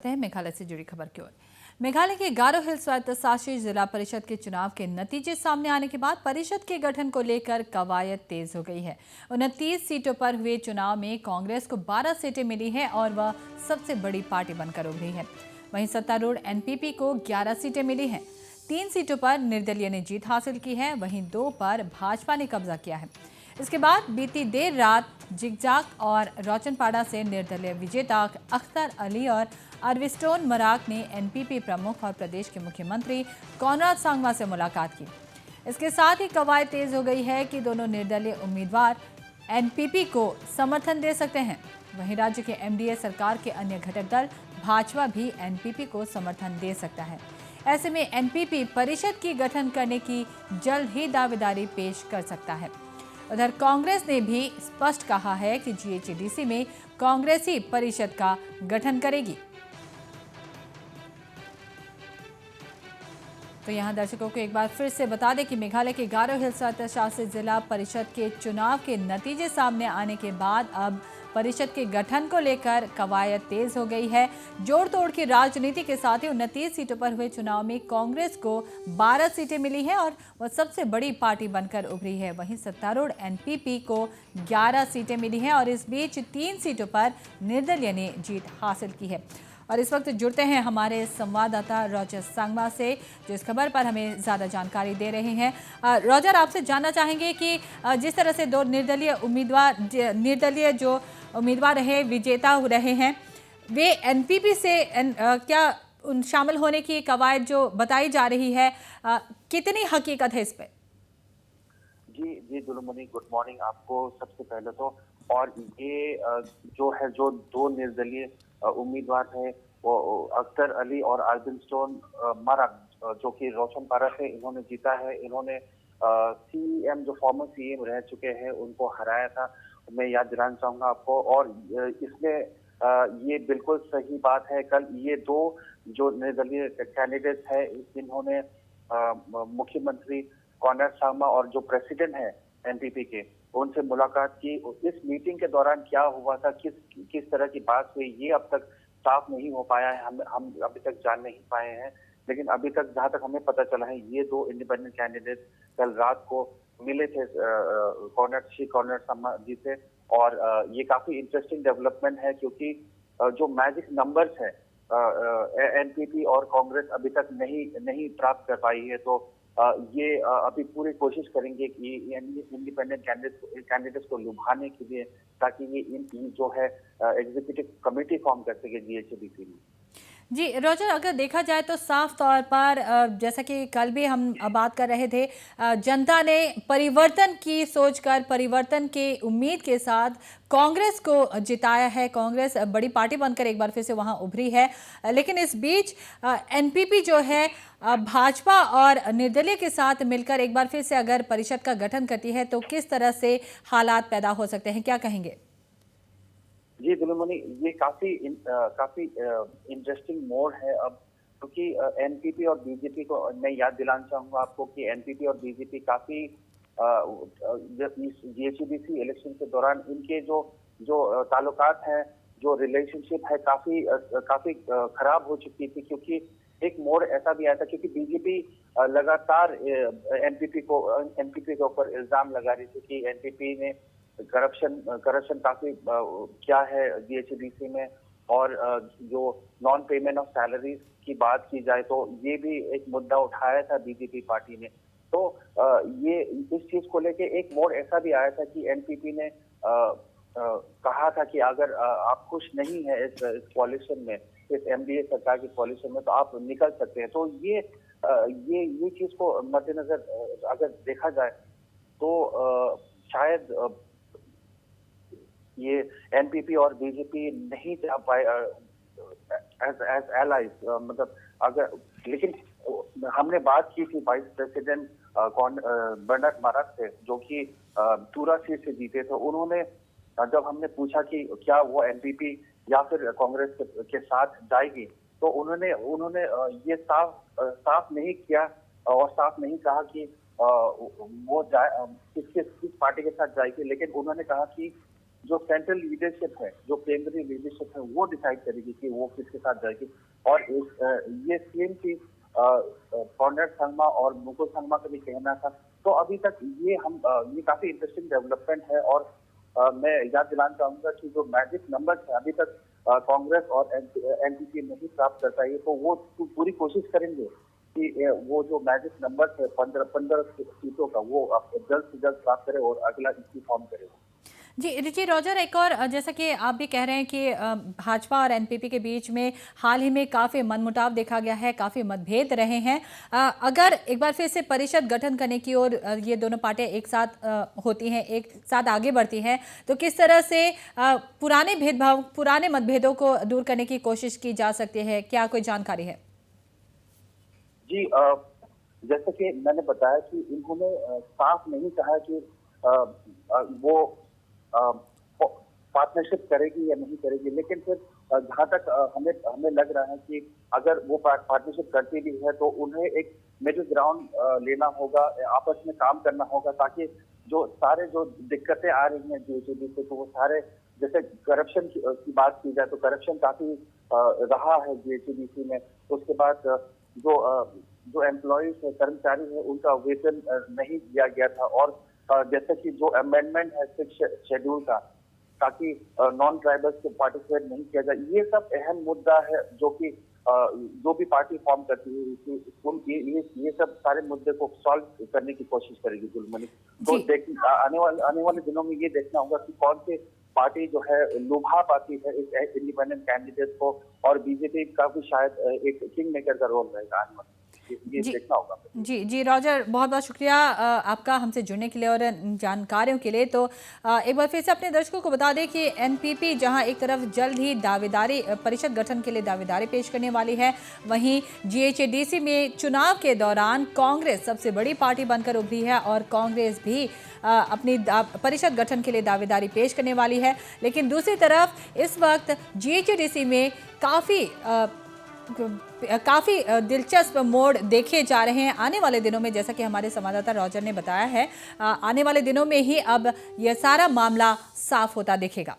हैं मेघालय से जुड़ी खबर की ओर। मेघालय के गारो हिल्स स्वायत्त शासी जिला परिषद के चुनाव के नतीजे सामने आने के बाद परिषद के गठन को लेकर कवायद तेज हो गई है। 29 सीटों पर हुए चुनाव में कांग्रेस को 12 सीटें मिली हैं और वह सबसे बड़ी पार्टी बनकर उभरी है। वहीं सत्तारूढ़ एनपीपी को 11 सीटें मिली हैं। 3 सीटों पर निर्दलीय ने जीत हासिल की है, वहीं 2 पर भाजपा ने कब्जा किया है। इसके बाद बीती देर रात जिगजाक और रोचनपाड़ा से निर्दलीय विजेता अख्तर अली और अरविस्टोन मराक ने एनपीपी प्रमुख और प्रदेश के मुख्यमंत्री कॉनराड सांगमा से मुलाकात की। इसके साथ ही कवायद तेज हो गई है कि दोनों निर्दलीय उम्मीदवार एनपीपी को समर्थन दे सकते हैं। वहीं राज्य के एमडीए सरकार के अन्य घटक दल भाजपा भी एनपीपी को समर्थन दे सकता है। ऐसे में एनपीपी परिषद की गठन करने की जल्द ही दावेदारी पेश कर सकता है। उधर कांग्रेस ने भी स्पष्ट कहा है कि जीएचडीसी में कांग्रेस ही परिषद का गठन करेगी। तो यहां दर्शकों को एक बार फिर से बता दें कि मेघालय के गारो हिल्स स्वायत्त शासित जिला परिषद के चुनाव के नतीजे सामने आने के बाद अब परिषद के गठन को लेकर कवायद तेज हो गई है। जोड़ तोड़ की राजनीति के साथ ही 29 सीटों पर हुए चुनाव में कांग्रेस को 12 सीटें मिली हैं और वह सबसे बड़ी पार्टी बनकर उभरी है। वहीं सत्तारूढ़ एनपीपी को 11 सीटें मिली हैं और इस बीच 3 सीटों पर निर्दलीय ने जीत हासिल की है। और इस वक्त जुड़ते हैं हमारे संवाददाता रॉजर सांगमा से, जो इस खबर पर हमें ज़्यादा जानकारी दे रहे हैं। रॉजर, आपसे जानना चाहेंगे कि जिस तरह से दो निर्दलीय जो उम्मीदवार रहे विजेता रहे हैं, वे एनपीपी से क्या उन शामिल होने की कवायद जो बताई जा रही है, कितनी हकीकत है इस पर? जी जी दुलुमनी, गुड मॉर्निंग आपको सबसे पहले तो। और ये जो दो निर्दलीय उम्मीदवार हैं वो अख्तर अली और अरविस्टोन मराक, जो कि रोशनपारा से इन्होंने जीता है। इन्होंने सीएम, जो फॉर्मर सीएम रह चुके हैं, उनको हराया था। मैं याद दिलाना चाहूंगा आपको। और इसमें ये बिल्कुल सही बात है। कल ये दो जो निर्दलीय कैंडिडेट है, इन्होंने मुख्यमंत्री कॉनराड सांगमा और जो प्रेसिडेंट है एनपीपी के, उनसे मुलाकात की। इस मीटिंग के दौरान क्या हुआ था, किस तरह की बात हुई, ये अब तक साफ नहीं हो पाया है। हम अभी तक जान नहीं पाए हैं। लेकिन अभी तक जहां तक हमें पता चला है, ये दो इंडिपेंडेंट कैंडिडेट कल रात को मिले थे कॉनराड सांगमा जी से। और ये काफी इंटरेस्टिंग डेवलपमेंट है, क्योंकि जो मैजिक नंबर्स है एनपीपी और कांग्रेस अभी तक नहीं प्राप्त कर पाई है। तो ये अभी पूरी कोशिश करेंगे कि इंडिपेंडेंट कैंडिडेट्स को लुभाने के लिए, ताकि ये जो है एग्जीक्यूटिव कमेटी फॉर्म कर सके जीएचडीसी में। जी रॉजर, अगर देखा जाए तो साफ तौर पर जैसा कि कल भी हम बात कर रहे थे, जनता ने परिवर्तन की सोचकर, परिवर्तन की उम्मीद के साथ कांग्रेस को जिताया है। कांग्रेस बड़ी पार्टी बनकर एक बार फिर से वहां उभरी है। लेकिन इस बीच एनपीपी जो है भाजपा और निर्दलीय के साथ मिलकर एक बार फिर से अगर परिषद का गठन करती है तो किस तरह से हालात पैदा हो सकते हैं, क्या कहेंगे? जी दुलुमनी, ये काफी इंटरेस्टिंग मोड़ है अब, क्योंकि एनपीपी और बीजेपी को मैं याद दिलाना चाहूंगा आपको कि एनपीपी और बीजेपी काफी जीएचडीसी इलेक्शन के दौरान इनके जो जो ताल्लुकात हैं, जो रिलेशनशिप है, काफी खराब हो चुकी थी। क्योंकि एक मोड़ ऐसा भी आया था, क्योंकि बीजेपी लगातार एनपीपी के ऊपर इल्जाम लगा रही थी कि एनपीपी ने करप्शन काफी क्या है जीएचडीसी में। और जो नॉन पेमेंट ऑफ सैलरीज की बात की जाए तो ये भी एक मुद्दा उठाया था बीजेपी पार्टी ने। तो ये इस चीज को लेके एक मोड़ ऐसा भी आया था कि एनपीपी ने कहा था कि अगर आप खुश नहीं है इस कॉलिशन में, इस एमडीए सरकार की कॉलिशन में, तो आप निकल सकते हैं। तो ये चीज को मद्देनजर अगर देखा जाए तो शायद ये एनपीपी और बीजेपी नहीं जा पाए एज एलाइज, मतलब अगर। लेकिन हमने बात की थी वाइस प्रेसिडेंट बर्नार्ड मारक से, जो कि टूरा सीट से जीते थे। उन्होंने, जब हमने पूछा कि क्या वो एनपीपी या फिर कांग्रेस के साथ जाएगी, तो उन्होंने ये साफ नहीं किया और साफ नहीं कहा कि वो किस पार्टी के साथ जाएगी। लेकिन उन्होंने कहा कि जो सेंट्रल लीडरशिप है, जो केंद्रीय लीडरशिप है, वो डिसाइड करेगी कि वो किसके साथ जाएगी। और ये सेम चीज कॉर्नर संगमा और मुकुल संगमा का भी कहना था। तो अभी तक ये काफी इंटरेस्टिंग डेवलपमेंट है। और मैं याद दिलाना चाहूंगा कि जो मैजिक नंबर है अभी तक कांग्रेस और एनसीपी नहीं प्राप्त कर पाई है, तो वो पूरी कोशिश करेंगे कि वो जो मैजिक नंबर है 15 सीटों का, वो जल्द से जल्द प्राप्त करे और अगला इसी फॉर्म करे। जी रॉजर, एक और जैसा कि आप भी कह रहे हैं कि भाजपा और एनपीपी के बीच में हाल ही में काफ़ी मनमुटाव देखा गया है, काफ़ी मतभेद रहे हैं। अगर एक बार फिर से परिषद गठन करने की ओर ये दोनों पार्टियां एक साथ होती हैं, एक साथ आगे बढ़ती हैं, तो किस तरह से पुराने भेदभाव, पुराने मतभेदों को दूर करने की कोशिश की जा सकती है? क्या कोई जानकारी है? जी, जैसे कि मैंने बताया कि इन्होंने साफ नहीं कहा कि वो पार्टनरशिप करेगी या नहीं करेगी, लेकिन फिर जहां तक हमें लग रहा है कि अगर वो पार्टनरशिप करती भी है तो उन्हें एक मिडिल ग्राउंड लेना होगा, आपस में काम करना होगा, ताकि जो दिक्कतें आ रही हैं जीएचडी से, तो वो सारे, जैसे करप्शन की बात की जाए तो करप्शन काफी रहा है जीएचडीसी में। उसके बाद जो एम्प्लॉयज है, कर्मचारी है, उनका वेतन नहीं दिया गया था। और जैसे कि जो अमेंडमेंट है 6 शेड्यूल का, ताकि नॉन ट्राइबल्स को पार्टिसिपेट नहीं किया जाए, ये सब अहम मुद्दा है जो कि जो भी पार्टी फॉर्म करती है ये सब सारे मुद्दे को सॉल्व करने की कोशिश करेगी जुलमनी। तो आने वाले दिनों में ये देखना होगा कि कौन से पार्टी जो है लुभा पाती है इस इंडिपेंडेंट कैंडिडेट को, और बीजेपी का भी शायद एक किंग मेकर का रोल रहेगा आने वाले, ये देखना होगा। जी रॉजर, बहुत बहुत शुक्रिया आपका हमसे जुड़ने के लिए और जानकारियों के लिए। तो एक बार फिर से अपने दर्शकों को बता दें कि एनपीपी जहां एक तरफ जल्द ही दावेदारी, परिषद गठन के लिए दावेदारी पेश करने वाली है, वहीं जीएचडीसी में चुनाव के दौरान कांग्रेस सबसे बड़ी पार्टी बनकर उभरी है और कांग्रेस भी अपनी परिषद गठन के लिए दावेदारी पेश करने वाली है। लेकिन दूसरी तरफ इस वक्त जीएचडीसी में काफ़ी दिलचस्प मोड़ देखे जा रहे हैं आने वाले दिनों में। जैसा कि हमारे संवाददाता रॉजर ने बताया है, आने वाले दिनों में ही अब यह सारा मामला साफ होता दिखेगा।